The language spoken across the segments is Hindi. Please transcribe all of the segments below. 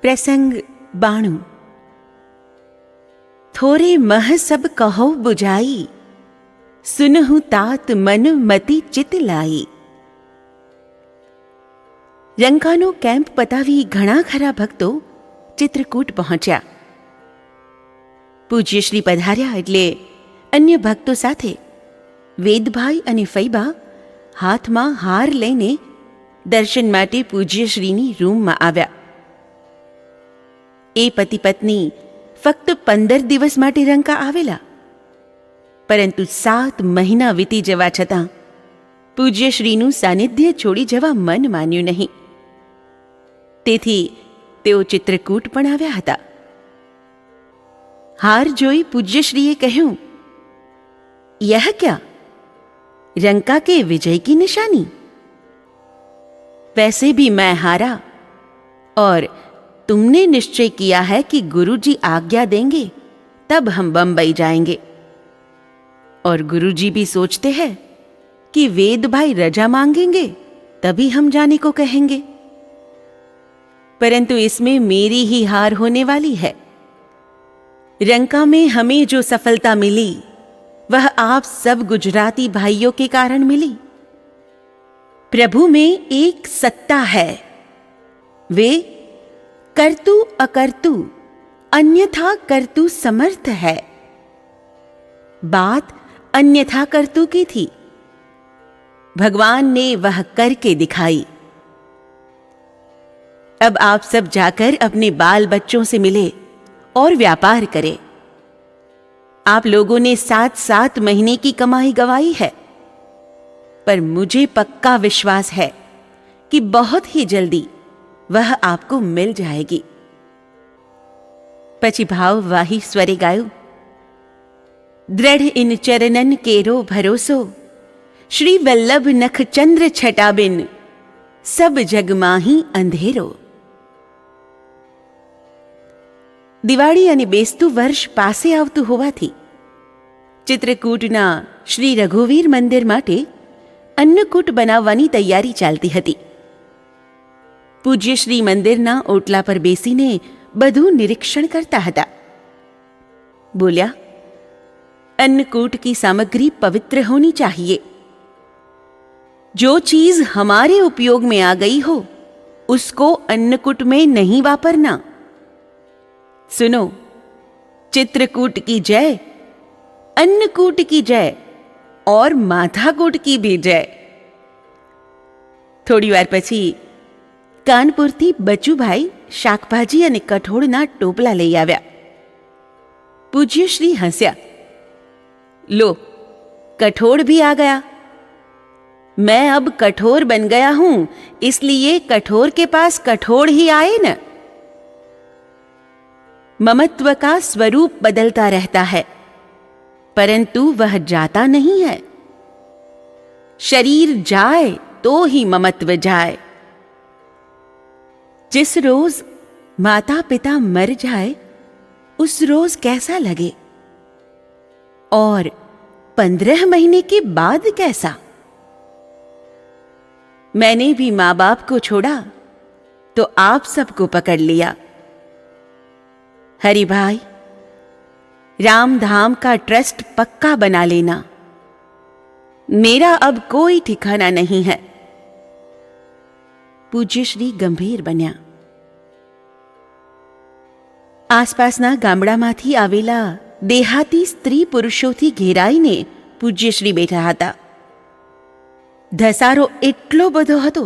प्रसंग 92। थोरे मह सब कहो बुझाई, सुनहु तात मन मति चित लाई। રંકાનો કેમ્પ પતાવી ઘણા ખરા ભક્તો ચિત્રકૂટ પહોંચ્યા. પૂજ્યશ્રી પધાર્યા એટલે અન્ય ભક્તો સાથે વેદભાઈ અને ફૈબા હાથમાં હાર લઈને દર્શન માટે પૂજ્યશ્રીની રૂમમાં આવ્યા. એ પતિ પત્ની ફક્ત 15 દિવસ માટે રંકા આવેલા, પરંતુ 7 મહિના વીતી જવા છતાં પૂજ્યશ્રીનું સાનિધ્ય છોડી જવા મન માન્યું નહીં. તેથી તેઓ ચિત્રકૂટ પણ આવ્યા હતા. હાર જોઈ પૂજ્યશ્રીએ કહ્યું, યહ ક્યા? रंका के विजय की निशानी? वैसे भी मैं हारा और तुमने निश्चय किया है कि गुरुजी आज्ञा देंगे तब हम बंबई जाएंगे, और गुरुजी भी सोचते हैं कि वेद भाई रजा मांगेंगे तभी हम जाने को कहेंगे, परंतु इसमें मेरी ही हार होने वाली है. रंका में हमें जो सफलता मिली वह आप सब गुजराती भाइयों के कारण मिली. प्रभु में एक सत्ता है, वे कर्तु अकर्तु अन्यथा कर्तु समर्थ है. बात अन्यथा कर्तु की थी, भगवान ने वह करके दिखाई. अब आप सब जाकर अपने बाल बच्चों से मिले और व्यापार करें. आप लोगों ने 7 महीने की कमाई गंवाई है, पर मुझे पक्का विश्वास है कि बहुत ही जल्दी वह आपको मिल जाएगी. પછી ભાવવાહી સ્વરે ગાયું, દ્રઢ ઇન ચરનન કેરો ભરોસો, શ્રી વલ્લભ નખ ચંદ્ર છટાબિન, સબ જગ માહી અંધેરો. દિવાળી અને બેસતું વર્ષ પાસે આવતું હોવાથી ચિત્રકૂટના શ્રી રઘુવીર મંદિર માટે અન્નકૂટ બનાવવાની તૈયારી ચાલતી હતી. પૂજ્યશ્રી મંદિરના ઓટલા પર બેસીને બધું નિરીક્ષણ કરતા હતા. બોલ્યા, अन्नकूट की सामग्री पवित्र होनी चाहिए. जो चीज हमारे उपयोग में आ गई हो उसको अन्नकूट में नहीं वापरना. सुनो, चित्रकूट की जय, अन्नकूट की जय और माथाकूट की भी जय. થોડી વાર પછી કાનપુરથી બચુભાઈ શાકભાજી અને કઠોળના ટોપલા લઈ આવ્યા. પૂજ્યશ્રી હસ્યા, लो, कठोर भी आ गया. मैं अब कठोर बन गया हूं, इसलिए कठोर के पास कठोर ही आए न. ममत्व का स्वरूप बदलता रहता है, परंतु वह जाता नहीं है. शरीर जाए तो ही ममत्व जाए. जिस रोज माता पिता मर जाए उस रोज कैसा लगे, और 15 महीने के बाद कैसा. मैंने भी मां बाप को छोड़ा तो आप सबको पकड़ लिया. हरि भाई, राम धाम का ट्रस्ट पक्का बना लेना. मेरा अब कोई ठिकाना नहीं है. पूज्यश्री गंभीर बन्या. आसपासना गामડામાંથી આવેલા દેહાતી સ્ત્રી પુરુષોથી ઘેરાઈને પૂજ્યશ્રી બેઠા હતા. ધસારો એટલો બધો હતો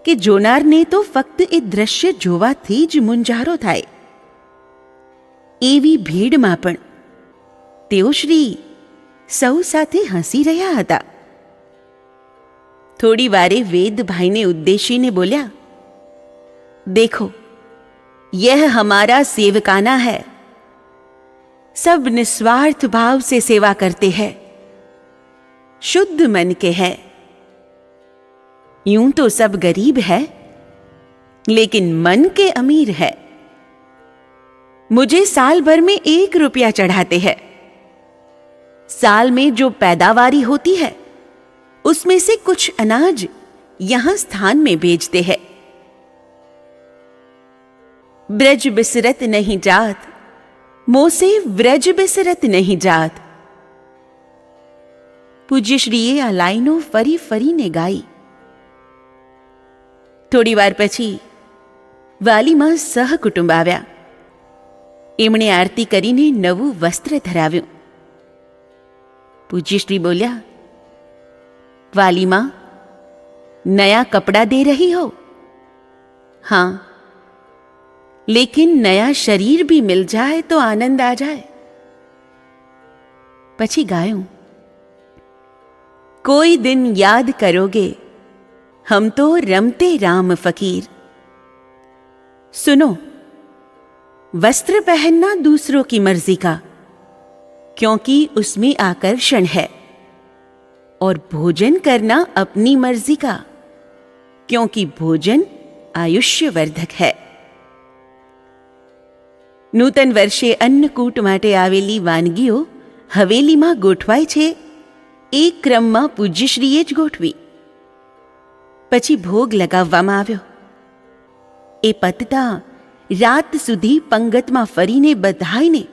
કે જોનારને તો ફક્ત એ દ્રશ્ય જોવાથી જ મૂંઝારો થાય. એવી ભીડમાં પણ તેઓ શ્રી સૌ સાથે હસી રહ્યા હતા. થોડી વારે વેદભાઈને ઉદ્દેશીને બોલ્યા, देखो, यह हमारा सेवकाना है. सब निस्वार्थ भाव से सेवा करते हैं, शुद्ध मन के हैं. यूं तो सब गरीब है, लेकिन मन के अमीर है. मुझे साल भर में 1 रुपया चढ़ाते हैं. साल में जो पैदावारी होती है उसमें से कुछ अनाज यहां स्थान में भेजते हैं. ब्रज बिसरत नहीं जात, मोसे व्रज बिसरत नहीं जात। પૂજ્યશ્રીએ આ લાઈનો ફરી ફરીને ગાઈ. થોડીવાર પછી વાલીમાં સહકુટુંબ આવ્યા. એમણે આરતી કરીને નવું વસ્ત્ર ધરાવ્યું. પૂજ્યશ્રી બોલ્યા, વાલીમાં, नया कपड़ा दे रही हो? हाँ, लेकिन नया शरीर भी मिल जाए तो आनंद आ जाए. પછી ગાયું, कोई दिन याद करोगे हम तो रमते राम फकीर. सुनो, वस्त्र पहनना दूसरों की मर्जी का, क्योंकि उसमें आकर्षण है, और भोजन करना अपनी मर्जी का, क्योंकि भोजन आयुष्यवर्धक है. नूतन वर्षे अन्नकूट माटे आवेली वानगीओ हवेलीमां गोठवाय छे. એક ક્રમમાં પૂજ્યશ્રીએ જ ગોઠવી. પછી ભોગ લગાવવામાં આવ્યો. એ પતતા રાત સુધી પંગતમાં ફરીને બધાયને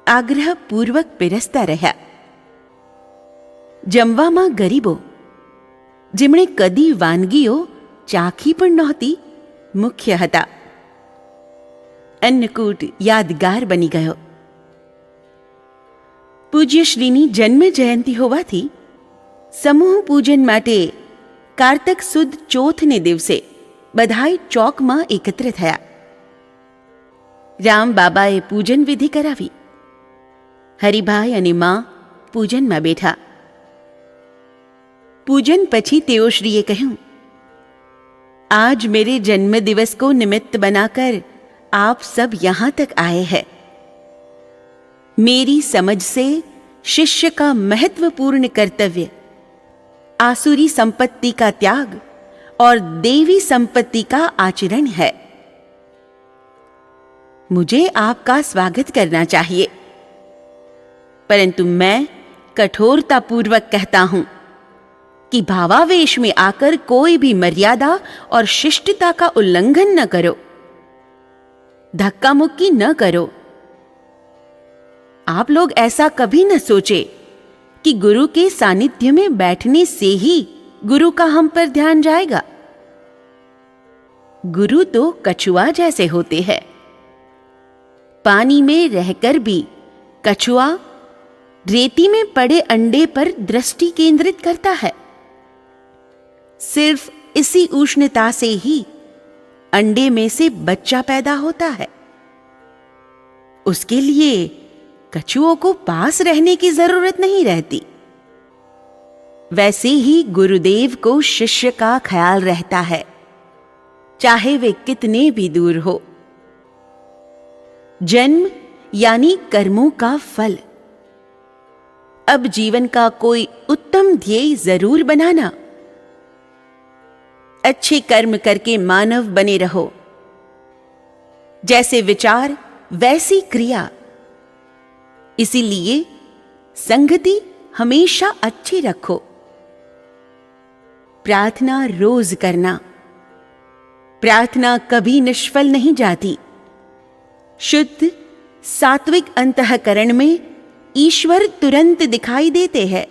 આગ્રહપૂર્વક પીરસતા રહ્યા. જમવામાં ગરીબો, જેમણે કદી વાનગીઓ ચાખી પણ નહોતી, મુખ્ય હતા. અન્નકૂટ યાદગાર બની ગયો. પૂજ્યશ્રીની જન્મ જયંતિ હોવાથી સમૂહ પૂજન માટે કારતક સુદ ચોથને દિવસે બધાય ચોકમાં એકત્ર થયા. રામ બાબાએ પૂજન વિધિ કરાવી. હરિભાઈ અને મા પૂજનમાં બેઠા. પૂજન પછી તેઓશ્રીએ કહ્યું, आज मेरे जन्मदिवस को निमित्त बनाकर आप सब यहाँ तक आए हैं. मेरी समझ से शिष्य का महत्वपूर्ण कर्तव्य आसुरी संपत्ति का त्याग और देवी संपत्ति का आचरण है. मुझे आपका स्वागत करना चाहिए, परंतु मैं कठोरतापूर्वक कहता हूं कि भावावेश में आकर कोई भी मर्यादा और शिष्टता का उल्लंघन न करो, धक्का मुक्की न करो. आप लोग ऐसा कभी न सोचे कि गुरु के सानिध्य में बैठने से ही गुरु का हम पर ध्यान जाएगा. गुरु तो कछुआ जैसे होते हैं. पानी में रहकर भी कछुआ रेती में पड़े अंडे पर दृष्टि केंद्रित करता है. सिर्फ इसी उष्णता से ही अंडे में से बच्चा पैदा होता है. उसके लिए कछुओं को पास रहने की जरूरत नहीं रहती. वैसे ही गुरुदेव को शिष्य का ख्याल रहता है, चाहे वे कितने भी दूर हो. जन्म यानी कर्मों का फल. अब जीवन का कोई उत्तम ध्येय जरूर बनाना. अच्छे कर्म करके मानव बने रहो. जैसे विचार वैसी क्रिया. इसीलिए संगति हमेशा अच्छी रखो. प्रार्थना रोज करना. प्रार्थना कभी निष्फल नहीं जाती. शुद्ध सात्विक अंतःकरण में ईश्वर तुरंत दिखाई देते हैं.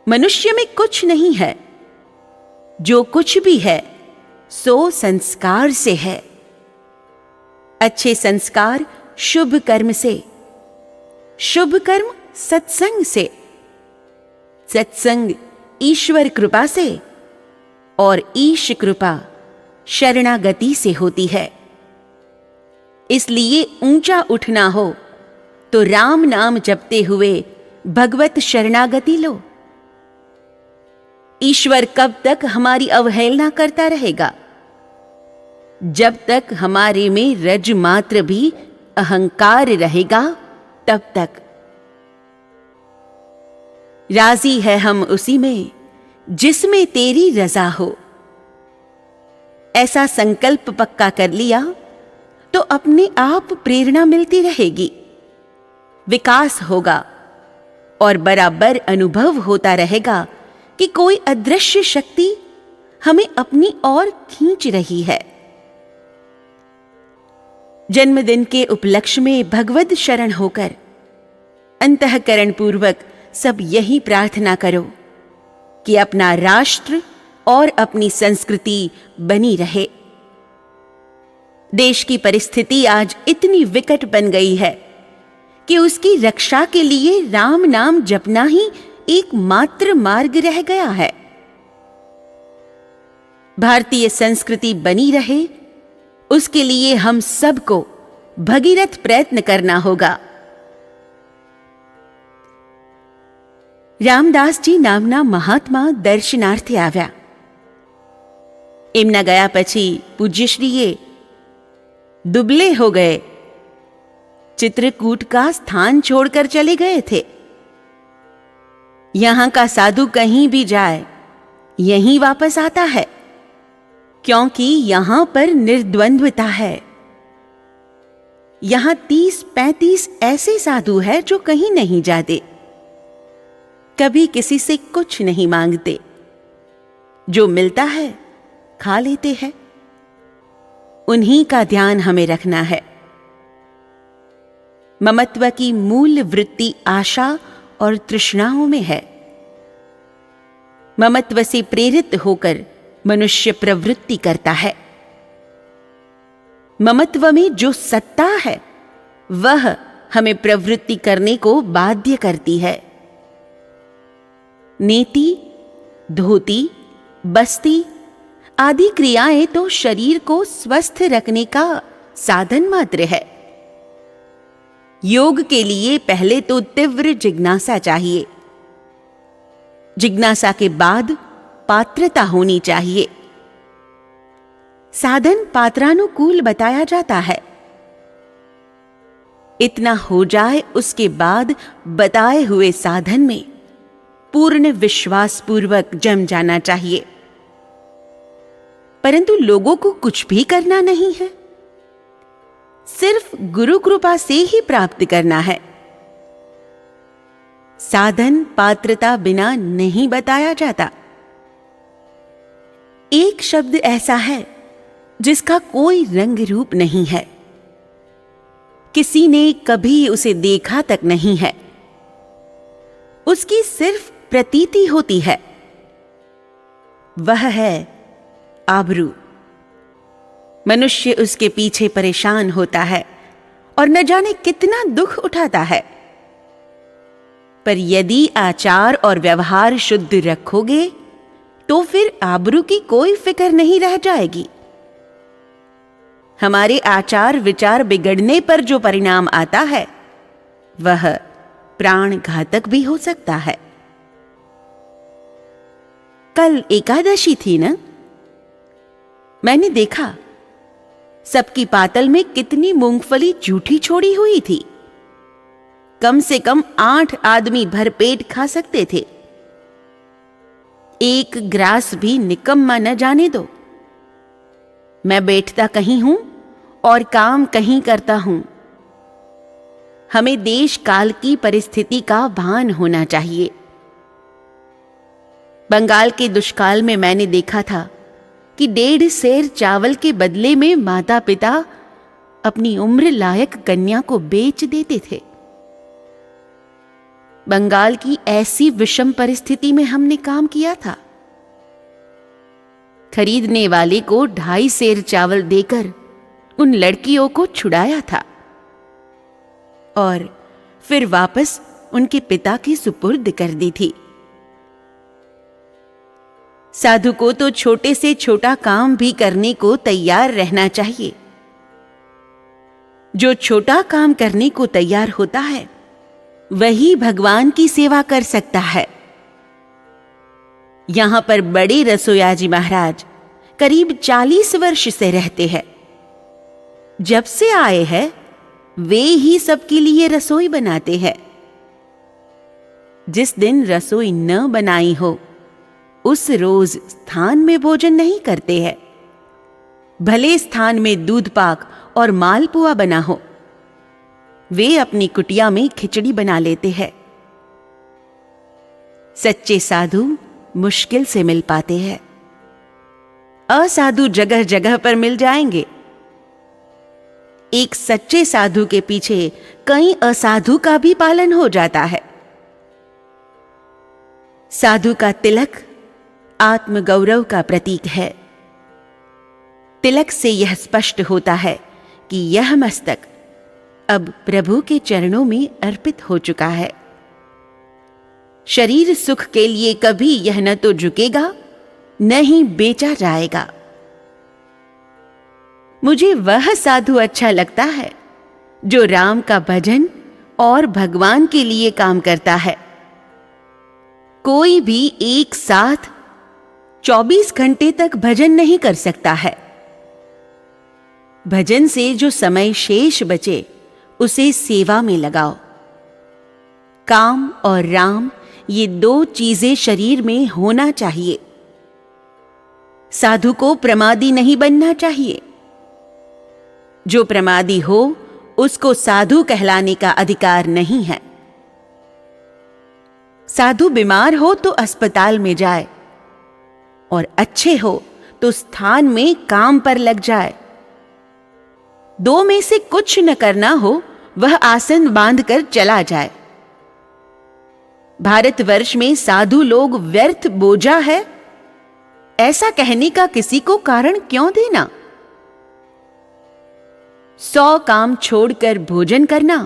मनुष्य में कुछ नहीं है. जो कुछ भी है सो संस्कार से है. अच्छे संस्कार शुभ कर्म से, शुभ कर्म सत्संग से, सत्संग ईश्वर कृपा से, और ईश कृपा शरणागति से होती है. इसलिए ऊंचा उठना हो तो राम नाम जपते हुए भगवत शरणागति लो. ईश्वर कब तक हमारी अवहेलना करता रहेगा? जब तक हमारे में रज मात्र भी अहंकार रहेगा तब तक. राजी है हम उसी में जिसमें तेरी रजा हो. ऐसा संकल्प पक्का कर लिया तो अपने आप प्रेरणा मिलती रहेगी. विकास होगा और बराबर अनुभव होता रहेगा कि कोई अदृश्य शक्ति हमें अपनी ओर खींच रही है. जन्मदिन के उपलक्ष्य में भगवद शरण होकर अंतःकरण पूर्वक सब यही प्रार्थना करो कि अपना राष्ट्र और अपनी संस्कृति बनी रहे। देश की परिस्थिति आज इतनी विकट बन गई है कि उसकी रक्षा के लिए राम नाम जपना ही एकमात्र मार्ग रह गया है। भारतीय संस्कृति बनी रहे, उसके लिए हम सबको भगीरथ प्रयत्न करना होगा। રામદાસ જી નામના મહાત્મા દર્શનાર્થે આવ્યા। એમના ગયા પછી પૂજ્યશ્રીએ दुबले हो गए, चित्रकूट का स्थान छोड़कर चले गए थे। यहां का साधु कहीं भी जाए यहीं वापस आता है, क्योंकि यहां पर निर्द्वंद्वता है। यहां 30-35 ऐसे साधु हैं जो कहीं नहीं जाते, कभी किसी से कुछ नहीं मांगते, जो मिलता है खा लेते हैं। उन्हीं का ध्यान हमें रखना है। ममत्व की मूल वृत्ति आशा और तृष्णाओं में है। ममत्व से प्रेरित होकर मनुष्य प्रवृत्ति करता है। ममत्व में जो सत्ता है वह हमें प्रवृत्ति करने को बाध्य करती है। नेति, धोती, बस्ती आदि क्रियाएं तो शरीर को स्वस्थ रखने का साधन मात्र है। योग के लिए पहले तो तीव्र जिज्ञासा चाहिए। जिज्ञासा के बाद पात्रता होनी चाहिए। साधन पात्रानुकूल बताया जाता है। इतना हो जाए, उसके बाद बताए हुए साधन में पूर्ण विश्वास पूर्वक जम जाना चाहिए। परंतु लोगों को कुछ भी करना नहीं है, सिर्फ गुरु कृपा से ही प्राप्त करना है। साधन पात्रता बिना नहीं बताया जाता। एक शब्द ऐसा है जिसका कोई रंग रूप नहीं है, किसी ने कभी उसे देखा तक नहीं है, उसकी सिर्फ प्रतीति होती है। वह है आबरू। मनुष्य उसके पीछे परेशान होता है और न जाने कितना दुख उठाता है। पर यदि आचार और व्यवहार शुद्ध रखोगे तो फिर आबरू की कोई फिक्र नहीं रह जाएगी। हमारे आचार विचार बिगड़ने पर जो परिणाम आता है वह प्राण घातक भी हो सकता है। कल एकादशी थी ना? मैंने देखा सबकी पातल में कितनी मूंगफली जूठी छोड़ी हुई थी। कम से कम 8 आदमी भरपेट खा सकते थे। एक ग्रास भी निकम्मा न जाने दो। मैं बैठता कहीं हूं और काम कहीं करता हूं। हमें देश काल की परिस्थिति का भान होना चाहिए। बंगाल के दुष्काल में मैंने देखा था कि 1.5 सेर चावल के बदले में माता पिता अपनी उम्र लायक कन्या को बेच देते थे। बंगाल की ऐसी विषम परिस्थिति में हमने काम किया था। खरीदने वाले को 2.5 सेर चावल देकर उन लड़कियों को छुड़ाया था और फिर वापस उनके पिता के सुपुर्द कर दी थी। साधु को तो छोटे से छोटा काम भी करने को तैयार रहना चाहिए। जो छोटा काम करने को तैयार होता है वही भगवान की सेवा कर सकता है। यहां पर बड़े रसोया जी महाराज करीब 40 वर्ष से रहते हैं। जब से आए हैं वे ही सबके लिए रसोई बनाते हैं। जिस दिन रसोई न बनाई हो उस रोज स्थान में भोजन नहीं करते हैं। भले स्थान में दूध पाक और मालपुआ बना हो, वे अपनी कुटिया में खिचड़ी बना लेते हैं। सच्चे साधु मुश्किल से मिल पाते हैं। असाधु जगह जगह पर मिल जाएंगे। एक सच्चे साधु के पीछे कई असाधु का भी पालन हो जाता है। साधु का तिलक आत्मगौरव का प्रतीक है। तिलक से यह स्पष्ट होता है कि यह मस्तक अब प्रभु के चरणों में अर्पित हो चुका है। शरीर सुख के लिए कभी यह न तो झुकेगा न ही बेचा जाएगा। मुझे वह साधु अच्छा लगता है जो राम का भजन और भगवान के लिए काम करता है। कोई भी एक साथ 24 घंटे तक भजन नहीं कर सकता है। भजन से जो समय शेष बचे उसे सेवा में लगाओ। काम और राम ये दो चीजें शरीर में होना चाहिए। साधु को प्रमादी नहीं बनना चाहिए। जो प्रमादी हो उसको साधु कहलाने का अधिकार नहीं है। साधु बीमार हो तो अस्पताल में जाए और अच्छे हो तो स्थान में काम पर लग जाए। दो में से कुछ न करना हो वह आसन बांधकर चला जाए। भारतवर्ष में साधु लोग व्यर्थ बोझा है, ऐसा कहने का किसी को कारण क्यों देना? 100 काम छोड़कर भोजन करना,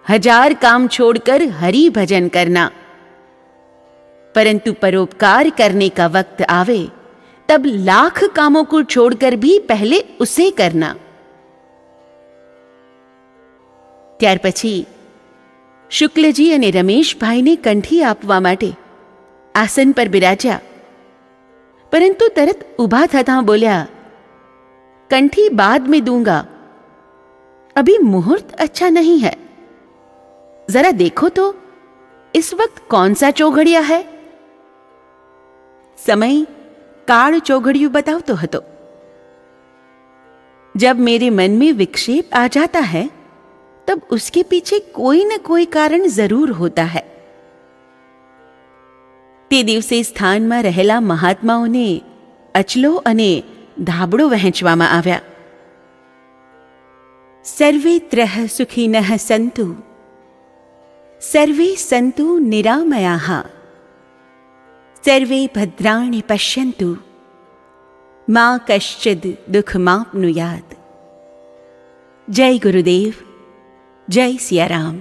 1000 काम छोड़कर हरि भजन करना, परंतु परोपकार करने का वक्त आवे तब लाख कामों को छोड़कर भी पहले उसे करना। ત્યાર પછી શુક્લજી અને રમેશભાઈને કંઠી આપવા માટે આસન પર બિરાજ્યા, પરંતુ તરત ઊભા થતાં બોલ્યા, કંઠી बाद में दूंगा, अभी मुहूर्त अच्छा नहीं है। जरा देखो तो इस वक्त कौन सा चौघड़िया है? समय काળ चौघड़िયું बतावतो હતો। जब मेरे मन में विक्षेप आ जाता है तब उसके पीछे कोई न कोई कारण जरूर होता है। તે દિવસે સ્થાનમાં રહેલા મહાત્માઓને અચલો અને ધાબળો વહેંચવામાં આવ્યા। સર્વે ત્રહ સુખિનઃ સંતુ, સર્વે સંતુ નિરામયાઃ, સર્વે ભદ્રાણિ પશ્યन्तु, મા કશ્ચિદ દુઃખમાપ્નુયાત। જય ગુરુદેવ, जय सिया राम।